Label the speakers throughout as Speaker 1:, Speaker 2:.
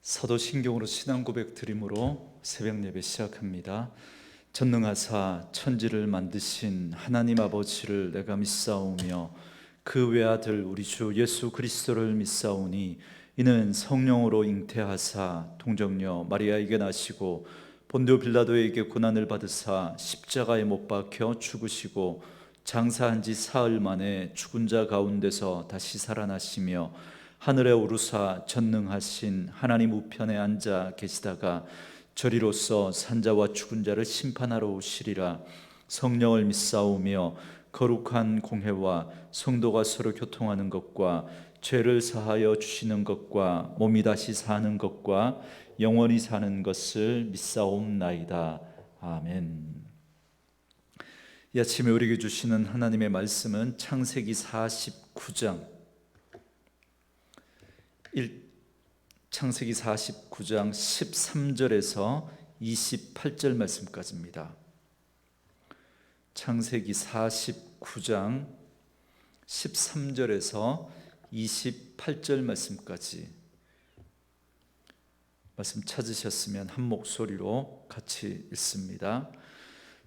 Speaker 1: 사도신경으로 신앙 고백 드림으로 새벽 예배 시작합니다. 전능하사 천지를 만드신 하나님 아버지를 내가 믿사오며 그 외아들 우리 주 예수 그리스도를 믿사오니 이는 성령으로 잉태하사 동정녀 마리아에게 나시고 본디오 빌라도에게 고난을 받으사 십자가에 못 박혀 죽으시고 장사한 지 사흘 만에 죽은 자 가운데서 다시 살아나시며 하늘에 오르사 전능하신 하나님 우편에 앉아 계시다가 저리로서 산자와 죽은 자를 심판하러 오시리라. 성령을 믿사오며 거룩한 공회와 성도가 서로 교통하는 것과 죄를 사하여 주시는 것과 몸이 다시 사는 것과 영원히 사는 것을 믿사옵나이다. 아멘. 이 아침에 우리에게 주시는 하나님의 말씀은 창세기 49장 창세기 49장 13절에서 28절 말씀까지입니다. 창세기 49장 13절에서 28절 말씀까지 말씀 찾으셨으면 한 목소리로 같이 읽습니다.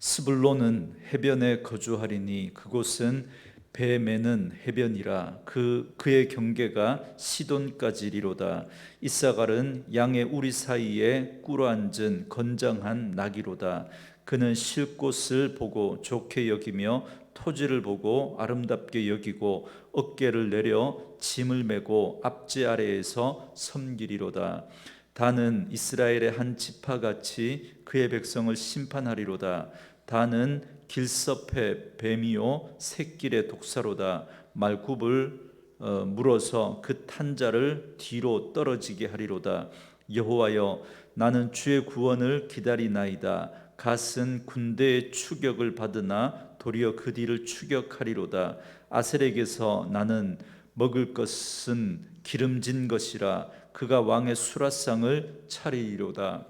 Speaker 1: 스불론은 해변에 거주하리니 그곳은 배 매는 해변이라 그의 경계가 시돈까지리로다. 이사갈은 양의 우리 사이에 꿇어앉은 건장한 나귀로다. 그는 쉴 곳을 보고 좋게 여기며 토지를 보고 아름답게 여기고 어깨를 내려 짐을 메고 앞지 아래에서 섬기리로다. 다는 이스라엘의 한 지파같이 그의 백성을 심판하리로다. 다는 길섭의 뱀이요 새길의 독사로다. 말굽을 물어서 그 탄 자를 뒤로 떨어지게 하리로다. 여호와여, 나는 주의 구원을 기다리나이다. 갓은 군대의 추격을 받으나 도리어 그 뒤를 추격하리로다. 아셀에게서 나는 먹을 것은 기름진 것이라 그가 왕의 수라상을 차리리로다.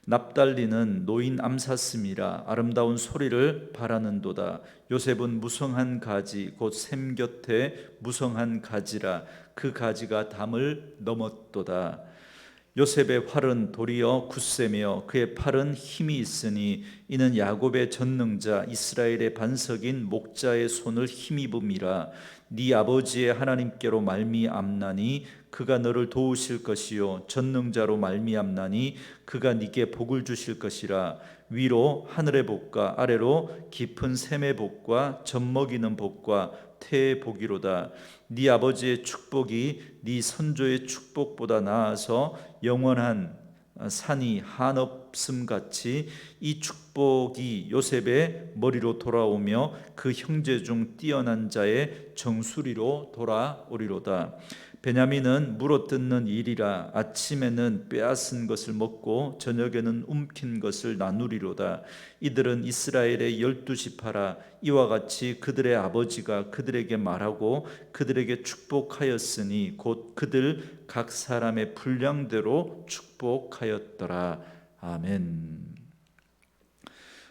Speaker 1: 납달리는 노인 암사슴이라 아름다운 소리를 바라는도다. 요셉은 무성한 가지 곧 샘 곁에 무성한 가지라 그 가지가 담을 넘었도다. 요셉의 활은 도리어 굳세며 그의 팔은 힘이 있으니 이는 야곱의 전능자 이스라엘의 반석인 목자의 손을 힘입음이라. 네 아버지의 하나님께로 말미암나니 그가 너를 도우실 것이요 전능자로 말미암나니 그가 네게 복을 주실 것이라. 위로 하늘의 복과 아래로 깊은 샘의 복과 젖먹이는 복과 태의 복이로다. 네 아버지의 축복이 네 선조의 축복보다 나아서 영원한 산이 한없음 같이 이 축복이 요셉의 머리로 돌아오며 그 형제 중 뛰어난 자의 정수리로 돌아오리로다. 베냐민은 물어뜯는 일이라 아침에는 빼앗은 것을 먹고 저녁에는 움킨 것을 나누리로다. 이들은 이스라엘의 12지파라. 이와 같이 그들의 아버지가 그들에게 말하고 그들에게 축복하였으니 곧 그들 각 사람의 분량대로 축복하였더라. 아멘.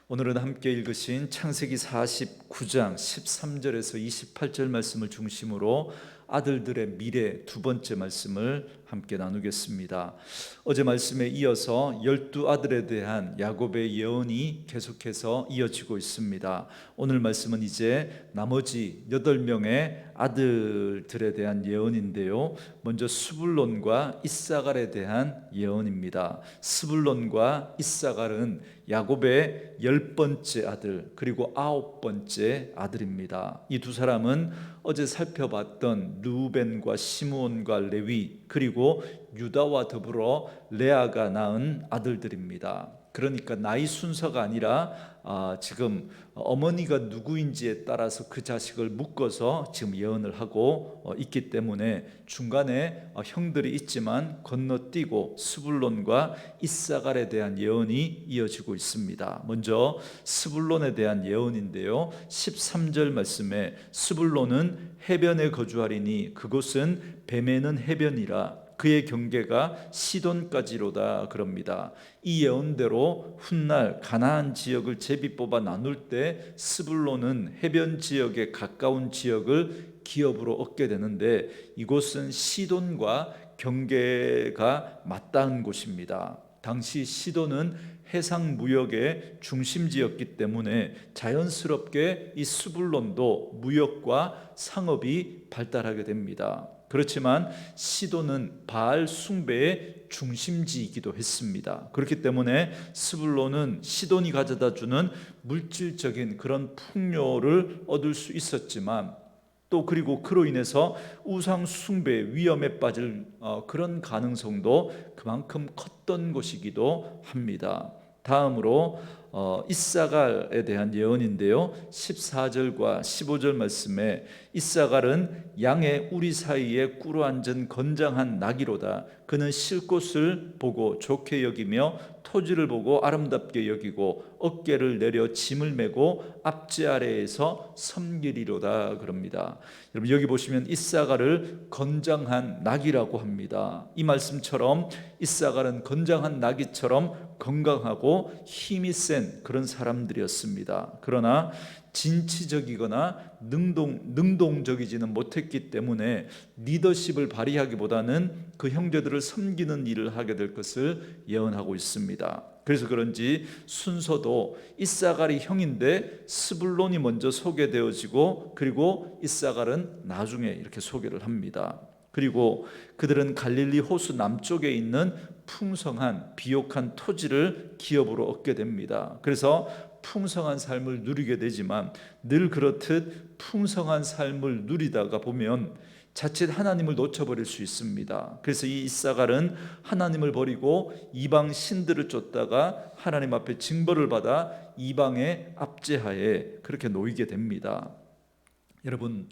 Speaker 1: 오늘은 함께 읽으신 창세기 49장 13절에서 28절 말씀을 중심으로 아들들의 미래 두 번째 말씀을 함께 나누겠습니다. 어제 말씀에 이어서 12아들에 대한 야곱의 예언이 계속해서 이어지고 있습니다. 오늘 말씀은 이제 나머지 8명의 아들들에 대한 예언인데요. 먼저 스불론과 이사갈에 대한 예언입니다. 스불론과 이사갈은 야곱의 10번째 아들 그리고 9번째 아들입니다. 이 두 사람은 어제 살펴봤던 르우벤과 시므온과 레위 그리고 유다와 더불어 레아가 낳은 아들들입니다. 그러니까 나이 순서가 아니라 지금 어머니가 누구인지에 따라서 그 자식을 묶어서 지금 예언을 하고 있기 때문에 중간에 형들이 있지만 건너뛰고 스불론과 이사갈에 대한 예언이 이어지고 있습니다. 먼저 스불론에 대한 예언인데요. 13절 말씀에 스불론은 해변에 거주하리니 그곳은 배 매는 해변이라 그의 경계가 시돈까지로다 그럽니다. 이 예언대로 훗날 가나안 지역을 제비 뽑아 나눌 때 스불론은 해변 지역에 가까운 지역을 기업으로 얻게 되는데 이곳은 시돈과 경계가 맞닿은 곳입니다. 당시 시도는 해상 무역의 중심지였기 때문에 자연스럽게 이 스불론도 무역과 상업이 발달하게 됩니다. 그렇지만 시도는 바알 숭배의 중심지이기도 했습니다. 그렇기 때문에 스불론은 시돈이 가져다주는 물질적인 그런 풍요를 얻을 수 있었지만 또 그리고 그로 인해서 우상 숭배 위험에 빠질 그런 가능성도 그만큼 컸던 곳이기도 합니다. 다음으로 이사갈에 대한 예언인데요, 14절과 15절 말씀에 이사갈은 양의 우리 사이에 꿇어 앉은 건장한 나귀로다. 그는 쉴 곳을 보고 좋게 여기며 토지를 보고 아름답게 여기고 어깨를 내려 짐을 메고 앞지 아래에서 섬기리로다 그럽니다. 여러분 여기 보시면 이사갈을 건장한 나귀라고 합니다. 이 말씀처럼 이사갈은 건장한 나귀처럼 건강하고 힘이 센 그런 사람들이었습니다. 그러나 진취적이거나 능동적이지는 못했기 때문에 리더십을 발휘하기보다는 그 형제들을 섬기는 일을 하게 될 것을 예언하고 있습니다. 그래서 그런지 순서도 이사갈이 형인데 스불론이 먼저 소개되어지고 그리고 이사갈은 나중에 이렇게 소개를 합니다. 그리고 그들은 갈릴리 호수 남쪽에 있는 풍성한 비옥한 토지를 기업으로 얻게 됩니다. 그래서 풍성한 삶을 누리게 되지만 늘 그렇듯 풍성한 삶을 누리다가 보면 자칫 하나님을 놓쳐버릴 수 있습니다. 그래서 이 이사갈은 하나님을 버리고 이방 신들을 쫓다가 하나님 앞에 징벌을 받아 이방의 압제하에 그렇게 놓이게 됩니다. 여러분,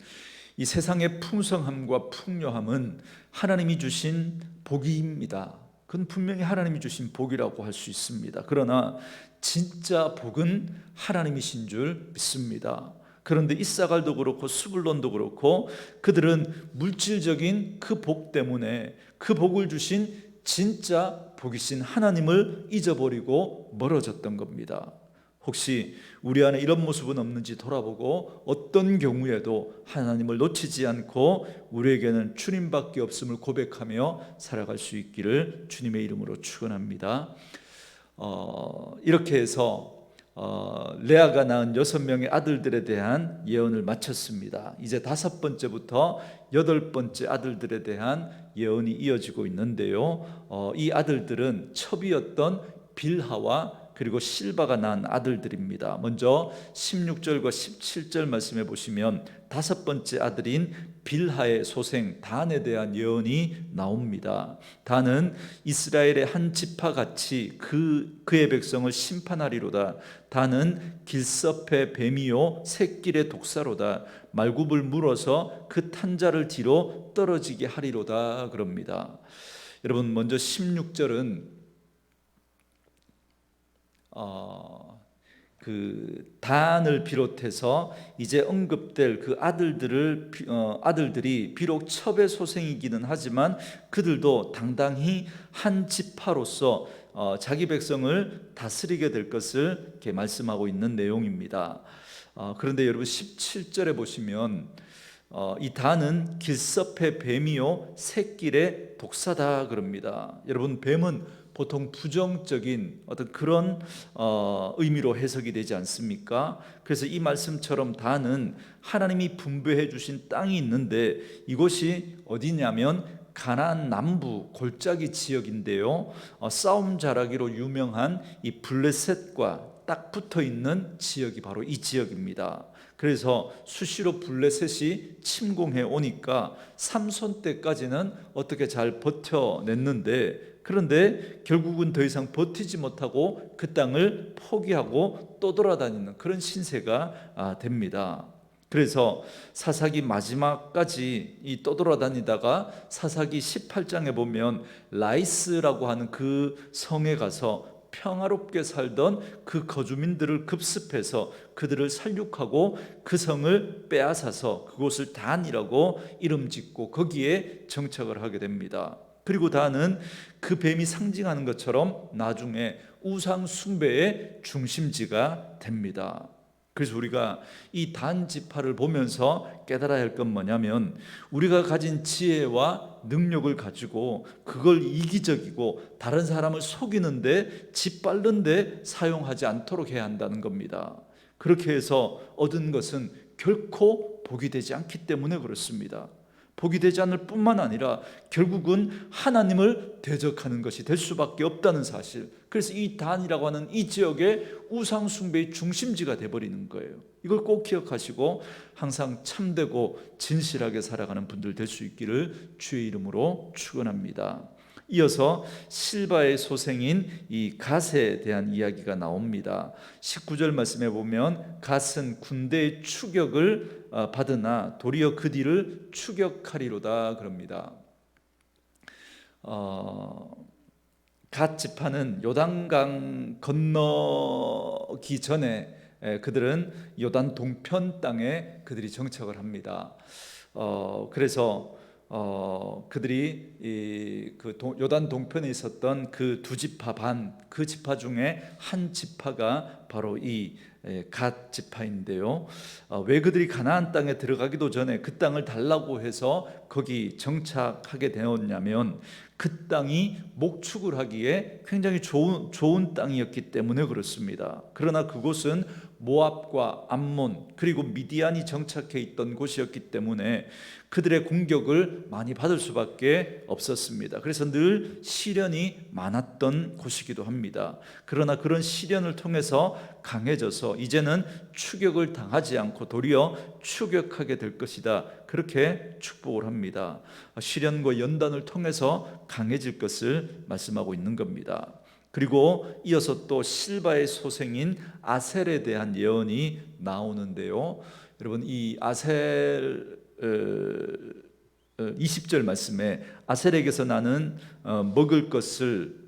Speaker 1: 이 세상의 풍성함과 풍요함은 하나님이 주신 복입니다. 그건 분명히 하나님이 주신 복이라고 할 수 있습니다. 그러나 진짜 복은 하나님이신 줄 믿습니다. 그런데 이사갈도 그렇고 스불론도 그렇고 그들은 물질적인 그 복 때문에 그 복을 주신 진짜 복이신 하나님을 잊어버리고 멀어졌던 겁니다. 혹시 우리 안에 이런 모습은 없는지 돌아보고 어떤 경우에도 하나님을 놓치지 않고 우리에게는 주님밖에 없음을 고백하며 살아갈 수 있기를 주님의 이름으로 축원합니다. 이렇게 해서 레아가 낳은 6명의 아들들에 대한 예언을 마쳤습니다. 이제 5번째부터 8번째 아들들에 대한 예언이 이어지고 있는데요, 이 아들들은 첩이었던 빌하와 그리고 실바가 낳은 아들들입니다. 먼저 16절과 17절 말씀해 보시면 5번째 아들인 빌하의 소생 단에 대한 예언이 나옵니다. 단은 이스라엘의 한 지파같이 그의 백성을 심판하리로다. 단은 길섭의 뱀이요 샛길의 독사로다. 말굽을 물어서 그 탄자를 뒤로 떨어지게 하리로다 그럽니다. 여러분, 먼저 16절은 그 단을 비롯해서 이제 언급될 그 아들들이 비록 첩의 소생이기는 하지만 그들도 당당히 한 지파로서 자기 백성을 다스리게 될 것을 이렇게 말씀하고 있는 내용입니다. 그런데 여러분 17절에 보시면 이 단은 길섭의 뱀이요 샛길의 독사다 그럽니다. 여러분, 뱀은 보통 부정적인 어떤 그런 의미로 해석이 되지 않습니까? 그래서 이 말씀처럼 단은 하나님이 분배해 주신 땅이 있는데 이곳이 어디냐면 가나안 남부 골짜기 지역인데요, 싸움 잘하기로 유명한 이 블레셋과 딱 붙어 있는 지역이 바로 이 지역입니다. 그래서 수시로 블레셋이 침공해 오니까 삼손 때까지는 어떻게 잘 버텨냈는데, 그런데 결국은 더 이상 버티지 못하고 그 땅을 포기하고 떠돌아다니는 그런 신세가 됩니다. 그래서 사사기 마지막까지 이 떠돌아다니다가 사사기 18장에 보면 라이스라고 하는 그 성에 가서 평화롭게 살던 그 거주민들을 급습해서 그들을 살육하고 그 성을 빼앗아서 그곳을 단이라고 이름 짓고 거기에 정착을 하게 됩니다. 그리고 단은 그 뱀이 상징하는 것처럼 나중에 우상 숭배의 중심지가 됩니다. 그래서 우리가 이 단 지파를 보면서 깨달아야 할 건 뭐냐면, 우리가 가진 지혜와 능력을 가지고 그걸 이기적이고 다른 사람을 속이는데 짓밟는데 사용하지 않도록 해야 한다는 겁니다. 그렇게 해서 얻은 것은 결코 복이 되지 않기 때문에 그렇습니다. 복이 되지 않을 뿐만 아니라 결국은 하나님을 대적하는 것이 될 수밖에 없다는 사실. 그래서 이 단이라고 하는 이 지역의 우상 숭배의 중심지가 되어버리는 거예요. 이걸 꼭 기억하시고 항상 참되고 진실하게 살아가는 분들 될 수 있기를 주의 이름으로 축원합니다. 이어서 실바의 소생인 이 갓에 대한 이야기가 나옵니다. 19절 말씀에 보면 갓은 군대의 추격을 받으나 도리어 그 뒤를 추격하리로다 그럽니다. 갓 지파는 요단강 건너기 전에 그들은 요단 동편 땅에 그들이 정착을 합니다. 그래서 그들이 요단 동편에 있었던 그 두 지파 그 지파 중에 한 지파가 바로 이 갓 지파인데요. 왜 그들이 가나안 땅에 들어가기도 전에 그 땅을 달라고 해서 거기 정착하게 되었냐면, 그 땅이 목축을 하기에 굉장히 좋은 땅이었기 때문에 그렇습니다. 그러나 그곳은 모압과 암몬 그리고 미디안이 정착해 있던 곳이었기 때문에 그들의 공격을 많이 받을 수밖에 없었습니다. 그래서 늘 시련이 많았던 곳이기도 합니다. 그러나 그런 시련을 통해서 강해져서 이제는 추격을 당하지 않고 도리어 추격하게 될 것이다, 그렇게 축복을 합니다. 시련과 연단을 통해서 강해질 것을 말씀하고 있는 겁니다. 그리고 이어서 또 실바의 소생인 아셀에 대한 예언이 나오는데요. 여러분, 이 아셀 20절 말씀에 아셀에게서 나는 먹을 것은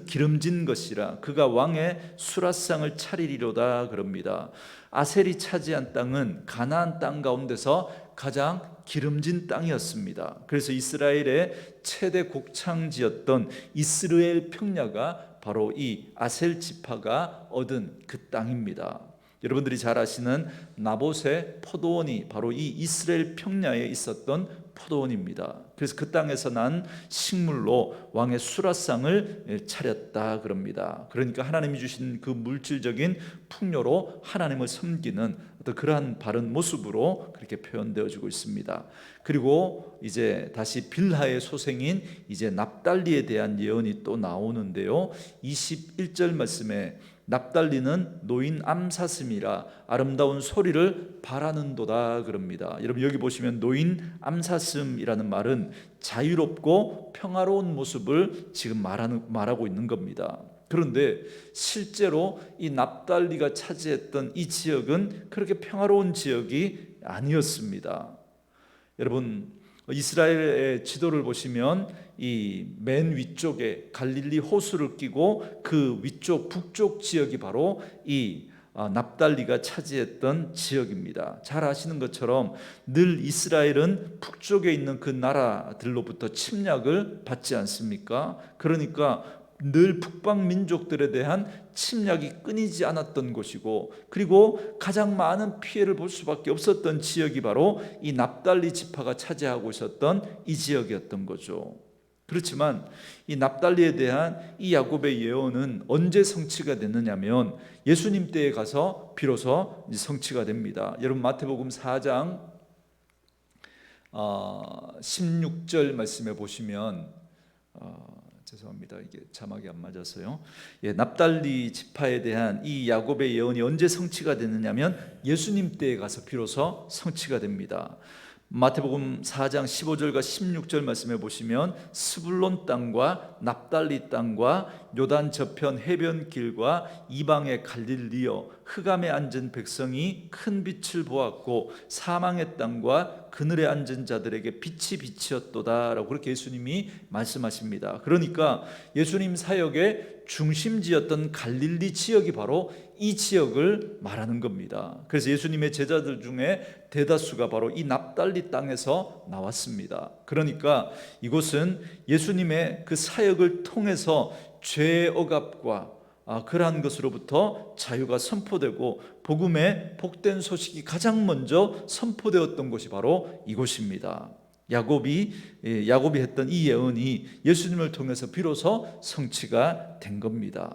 Speaker 1: 기름진 것이라 그가 왕의 수라상을 차리리로다 그럽니다. 아셀이 차지한 땅은 가나안 땅 가운데서 가장 기름진 땅이었습니다. 그래서 이스라엘의 최대 곡창지였던 이스라엘 평야가 바로 이 아셀 지파가 얻은 그 땅입니다. 여러분들이 잘 아시는 나봇의 포도원이 바로 이 이스라엘 평야에 있었던 포도원입니다. 그래서 그 땅에서 난 식물로 왕의 수라상을 차렸다 그럽니다. 그러니까 하나님이 주신 그 물질적인 풍요로 하나님을 섬기는 어떤 그러한 바른 모습으로 그렇게 표현되어지고 있습니다. 그리고 이제 다시 빌하의 소생인 이제 납달리에 대한 예언이 또 나오는데요. 21절 말씀에 납달리는 노인 암사슴이라 아름다운 소리를 바라는도다 그럽니다. 여러분, 여기 보시면 노인 암사슴이라는 말은 자유롭고 평화로운 모습을 지금 말하고 있는 겁니다. 그런데 실제로 이 납달리가 차지했던 이 지역은 그렇게 평화로운 지역이 아니었습니다. 여러분, 이스라엘의 지도를 보시면 이 맨 위쪽에 갈릴리 호수를 끼고 그 위쪽 북쪽 지역이 바로 이 납달리가 차지했던 지역입니다. 잘 아시는 것처럼 늘 이스라엘은 북쪽에 있는 그 나라들로부터 침략을 받지 않습니까? 그러니까 늘 북방 민족들에 대한 침략이 끊이지 않았던 곳이고, 그리고 가장 많은 피해를 볼 수밖에 없었던 지역이 바로 이 납달리 지파가 차지하고 있었던 이 지역이었던 거죠. 그렇지만 이 납달리에 대한 이 야곱의 예언은 언제 성취가 됐느냐면 예수님 때에 가서 비로소 성취가 됩니다. 여러분, 마태복음 4장 16절 말씀에 보시면 죄송합니다. 이게 자막이 안 맞아서요. 납달리 지파에 대한 이 야곱의 예언이 언제 성취가 됐느냐면 예수님 때에 가서 비로소 성취가 됩니다. 마태복음 4장 15절과 16절 말씀에 보시면 스불론 땅과 납달리 땅과 요단 저편 해변길과 이방의 갈릴리여 흑암에 앉은 백성이 큰 빛을 보았고 사망의 땅과 그늘에 앉은 자들에게 빛이 비치었도다 라고 그렇게 예수님이 말씀하십니다. 그러니까 예수님 사역의 중심지였던 갈릴리 지역이 바로 이 지역을 말하는 겁니다. 그래서 예수님의 제자들 중에 대다수가 바로 이 납달리 땅에서 나왔습니다. 그러니까 이곳은 예수님의 그 사역을 통해서 죄의 억압과 그러한 것으로부터 자유가 선포되고 복음의 복된 소식이 가장 먼저 선포되었던 곳이 바로 이곳입니다. 야곱이 했던 이 예언이 예수님을 통해서 비로소 성취가 된 겁니다.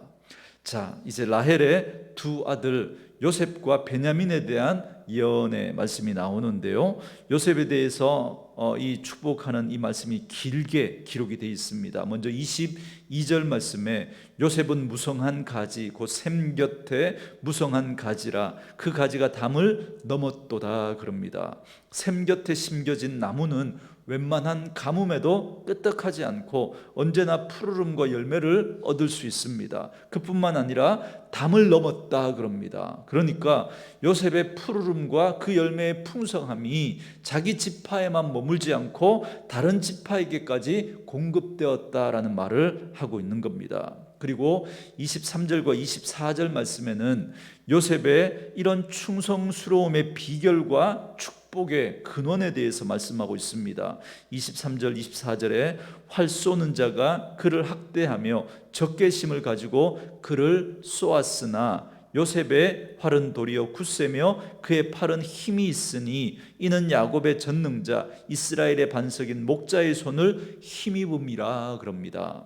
Speaker 1: 자, 이제 라헬의 두 아들 요셉과 베냐민에 대한 예언의 말씀이 나오는데요. 요셉에 대해서 이 축복하는 이 말씀이 길게 기록이 되어 있습니다. 먼저 22절 말씀에 요셉은 무성한 가지 곧 샘 곁에 무성한 가지라 그 가지가 담을 넘었도다 그럽니다. 샘 곁에 심겨진 나무는 웬만한 가뭄에도 끄떡하지 않고 언제나 푸르름과 열매를 얻을 수 있습니다. 그뿐만 아니라 담을 넘었다 그럽니다. 그러니까 요셉의 푸르름과 그 열매의 풍성함이 자기 지파에만 머물지 않고 다른 지파에게까지 공급되었다라는 말을 하고 있는 겁니다. 그리고 23절과 24절 말씀에는 요셉의 이런 충성스러움의 비결과 축복의 근원에 대해서 말씀하고 있습니다. 23절 24절에 활 쏘는 자가 그를 학대하며 적개심을 가지고 그를 쏘았으나 요셉의 활은 도리어 굳세며 그의 팔은 힘이 있으니 이는 야곱의 전능자 이스라엘의 반석인 목자의 손을 힘입음이라 그럽니다.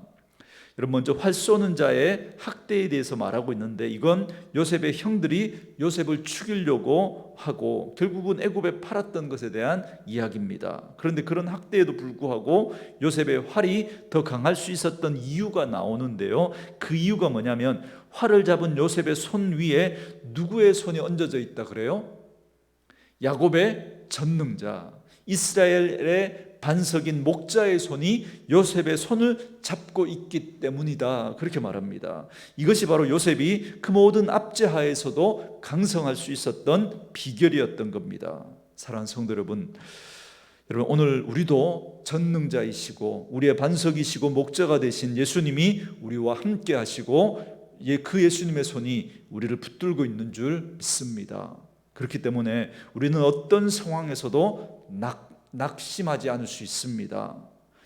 Speaker 1: 여러분, 먼저 활 쏘는 자의 학대에 대해서 말하고 있는데 이건 요셉의 형들이 요셉을 죽이려고 하고 결국은 애굽에 팔았던 것에 대한 이야기입니다. 그런데 그런 학대에도 불구하고 요셉의 활이 더 강할 수 있었던 이유가 나오는데요. 그 이유가 뭐냐면 활을 잡은 요셉의 손 위에 누구의 손이 얹어져 있다 그래요? 야곱의 전능자 이스라엘의 반석인 목자의 손이 요셉의 손을 잡고 있기 때문이다 그렇게 말합니다. 이것이 바로 요셉이 그 모든 압제하에서도 강성할 수 있었던 비결이었던 겁니다. 사랑하는 성도 여러분, 오늘 우리도 전능자이시고 우리의 반석이시고 목자가 되신 예수님이 우리와 함께 하시고 그 예수님의 손이 우리를 붙들고 있는 줄 믿습니다. 그렇기 때문에 우리는 어떤 상황에서도 낙심하지 않을 수 있습니다.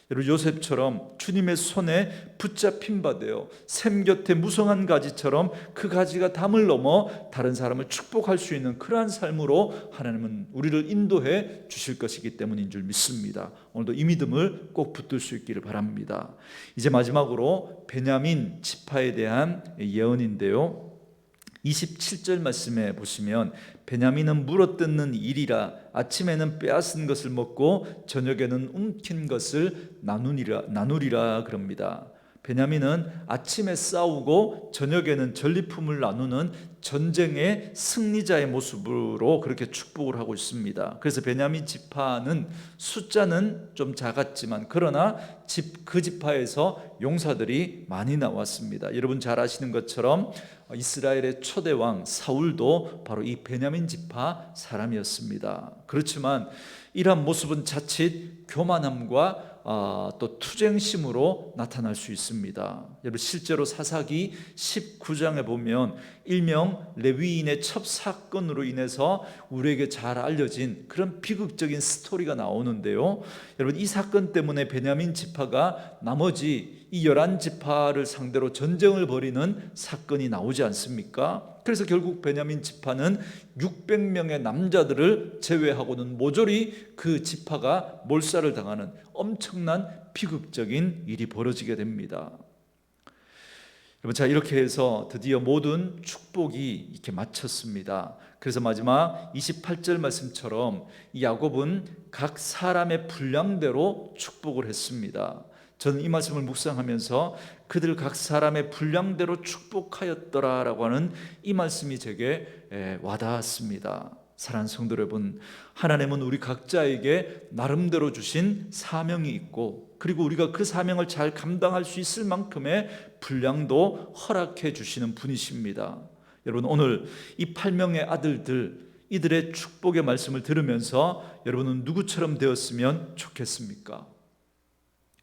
Speaker 1: 여러분, 요셉처럼 주님의 손에 붙잡힌 바 되어 샘 곁에 무성한 가지처럼 그 가지가 담을 넘어 다른 사람을 축복할 수 있는 그러한 삶으로 하나님은 우리를 인도해 주실 것이기 때문인 줄 믿습니다. 오늘도 이 믿음을 꼭 붙들 수 있기를 바랍니다. 이제 마지막으로 베냐민 지파에 대한 예언인데요. 27절 말씀에 보시면 베냐민은 물어뜯는 일이라 아침에는 빼앗은 것을 먹고 저녁에는 움킨 것을 나누리라 그럽니다. 베냐민은 아침에 싸우고 저녁에는 전리품을 나누는 전쟁의 승리자의 모습으로 그렇게 축복을 하고 있습니다. 그래서 베냐민 지파는 숫자는 좀 작았지만 그러나 그 지파에서 용사들이 많이 나왔습니다. 여러분 잘 아시는 것처럼 이스라엘의 초대 왕 사울도 바로 이 베냐민 지파 사람이었습니다. 그렇지만 이러한 모습은 자칫 교만함과 또 투쟁심으로 나타날 수 있습니다. 여러분, 실제로 사사기 19장에 보면 일명 레위인의 첩사건으로 인해서 우리에게 잘 알려진 그런 비극적인 스토리가 나오는데요. 여러분, 이 사건 때문에 베냐민 지파가 나머지 이 11지파를 상대로 전쟁을 벌이는 사건이 나오지 않습니까? 그래서 결국 베냐민 지파는 600명의 남자들을 제외하고는 모조리 그 지파가 몰살을 당하는 엄청난 비극적인 일이 벌어지게 됩니다. 여러분, 자, 이렇게 해서 드디어 모든 축복이 이렇게 마쳤습니다. 그래서 마지막 28절 말씀처럼 이 야곱은 각 사람의 분량대로 축복을 했습니다. 저는 이 말씀을 묵상하면서 그들 각 사람의 분량대로 축복하였더라라고 하는 이 말씀이 제게 와닿았습니다. 사랑하는 성도 여러분, 하나님은 우리 각자에게 나름대로 주신 사명이 있고 그리고 우리가 그 사명을 잘 감당할 수 있을 만큼의 분량도 허락해 주시는 분이십니다. 여러분, 오늘 이 8명의 아들들 이들의 축복의 말씀을 들으면서 여러분은 누구처럼 되었으면 좋겠습니까?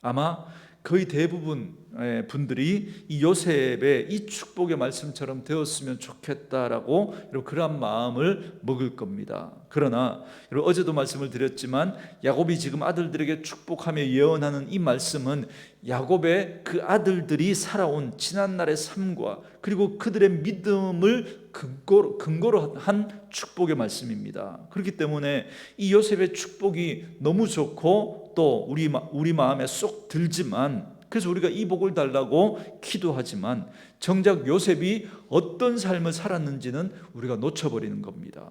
Speaker 1: 아마 거의 대부분 분들이 이 요셉의 이 축복의 말씀처럼 되었으면 좋겠다라고 여러분 그러한 마음을 먹을 겁니다. 그러나 여러분 어제도 말씀을 드렸지만 야곱이 지금 아들들에게 축복하며 예언하는 이 말씀은 야곱의 그 아들들이 살아온 지난날의 삶과 그리고 그들의 믿음을 근거로 한 축복의 말씀입니다. 그렇기 때문에 이 요셉의 축복이 너무 좋고 또 우리 마음에 쏙 들지만, 그래서 우리가 이 복을 달라고 기도하지만 정작 요셉이 어떤 삶을 살았는지는 우리가 놓쳐버리는 겁니다.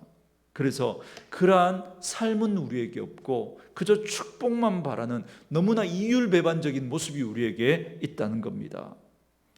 Speaker 1: 그래서 그러한 삶은 우리에게 없고 그저 축복만 바라는 너무나 이율배반적인 모습이 우리에게 있다는 겁니다.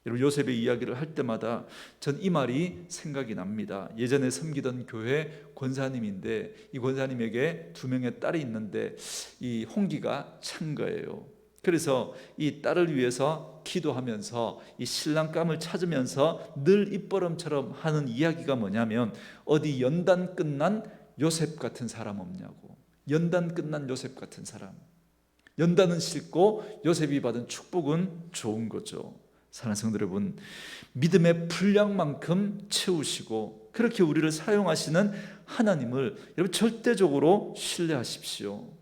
Speaker 1: 여러분 요셉의 이야기를 할 때마다 전 이 말이 생각이 납니다. 예전에 섬기던 교회 권사님인데 이 권사님에게 2명의 딸이 있는데 이 홍기가 찬 거예요. 그래서 이 딸을 위해서 기도하면서 이 신랑감을 찾으면서 늘 입버릇처럼 하는 이야기가 뭐냐면, 어디 연단 끝난 요셉 같은 사람 없냐고. 연단 끝난 요셉 같은 사람. 연단은 싫고 요셉이 받은 축복은 좋은 거죠. 사랑하는 성도 여러분, 믿음의 분량만큼 채우시고 그렇게 우리를 사용하시는 하나님을 여러분 절대적으로 신뢰하십시오.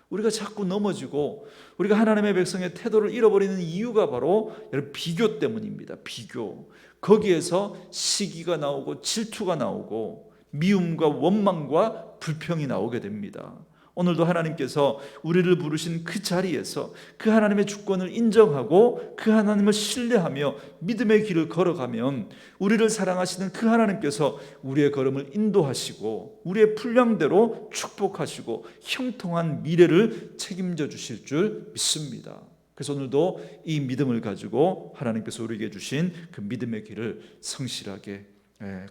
Speaker 1: 우리가 자꾸 넘어지고 우리가 하나님의 백성의 태도를 잃어버리는 이유가 바로 여러분 비교 때문입니다. 비교. 거기에서 시기가 나오고 질투가 나오고 미움과 원망과 불평이 나오게 됩니다. 오늘도 하나님께서 우리를 부르신 그 자리에서 그 하나님의 주권을 인정하고 그 하나님을 신뢰하며 믿음의 길을 걸어가면 우리를 사랑하시는 그 하나님께서 우리의 걸음을 인도하시고 우리의 분량대로 축복하시고 형통한 미래를 책임져 주실 줄 믿습니다. 그래서 오늘도 이 믿음을 가지고 하나님께서 우리에게 주신 그 믿음의 길을 성실하게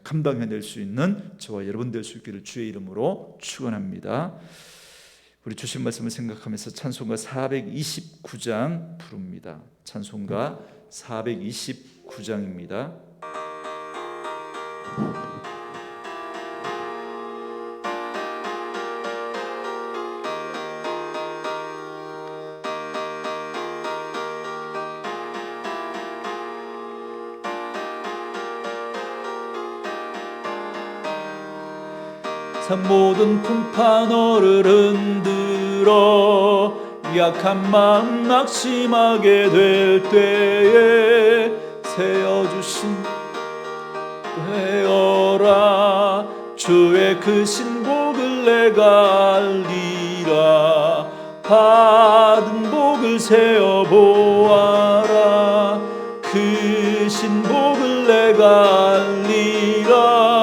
Speaker 1: 감당해낼 수 있는 저와 여러분 될 수 있기를 주의 이름으로 축원합니다. 우리 주신 말씀을 생각하면서 찬송가 429장 부릅니다. 찬송가 429장입니다. 모든 풍파 너를 흔들어 약한 마음 낙심하게 될 때에 세워주신 되어라. 주의 크신 복을 내가 알리라. 받은 복을 세어보아라. 크신 복을 내가 알리라.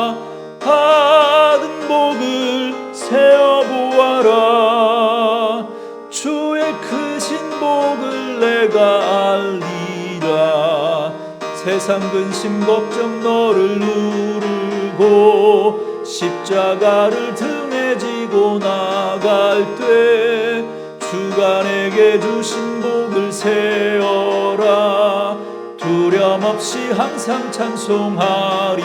Speaker 1: 세어보아라. 주의 크신 복을 내가 알리라. 세상 근심 걱정 너를 누르고 십자가를 등에 지고 나갈 때 주가 내게 주신 복을 세어라. 두려움 없이 항상 찬송하리라.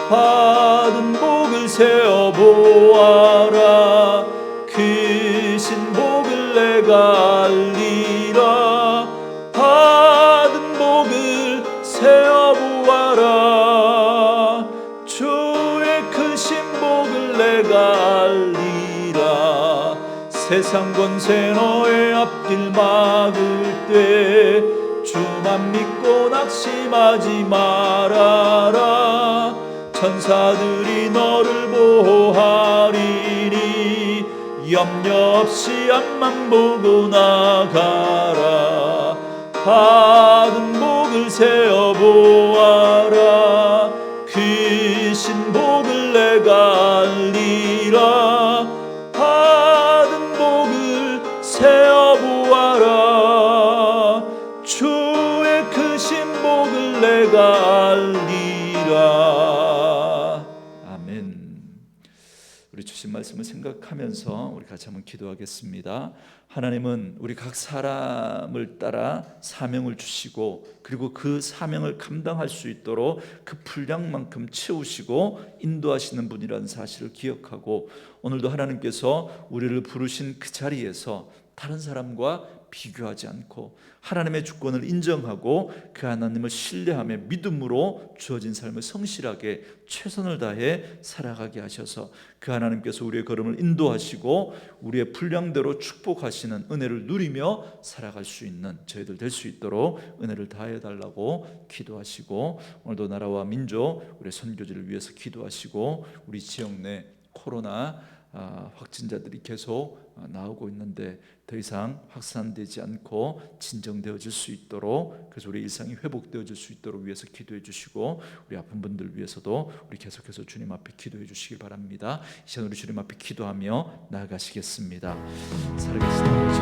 Speaker 1: 받은 복을 세어보아라. 크신 복을 내가 알리라. 받은 복을 세어보아라. 주의 크신 복을 내가 알리라. 세상 권세 너의 앞길 막을 때 주만 믿고 낙심하지 말아라. 천사들이 너를 보호하리니 염려 없이 앞만 보고 나가라. 받은 복을 세어보아라. 크신 복을 내가 알리라. 받은 복을 세어보아라. 주의 크신 복을 내가 알리라. 우리 주신 말씀을 생각하면서 우리 같이 한번 기도하겠습니다. 하나님은 우리 각 사람을 따라 사명을 주시고 그리고 그 사명을 감당할 수 있도록 그 분량만큼 채우시고 인도하시는 분이라는 사실을 기억하고 오늘도 하나님께서 우리를 부르신 그 자리에서 다른 사람과 비교하지 않고 하나님의 주권을 인정하고 그 하나님을 신뢰하며 믿음으로 주어진 삶을 성실하게 최선을 다해 살아가게 하셔서 그 하나님께서 우리의 걸음을 인도하시고 우리의 분량대로 축복하시는 은혜를 누리며 살아갈 수 있는 저희들 될 수 있도록 은혜를 다해 달라고 기도하시고, 오늘도 나라와 민족 우리 선교지를 위해서 기도하시고, 우리 지역 내 코로나 확진자들이 계속 나오고 있는데 더 이상 확산되지 않고 진정되어질 수 있도록, 그래서 우리 일상이 회복되어질 수 있도록 위해서 기도해 주시고, 우리 아픈 분들 위해서도 우리 계속해서 주님 앞에 기도해 주시길 바랍니다. 이 시간 우리 주님 앞에 기도하며 나아가시겠습니다. 살아계신 아버지,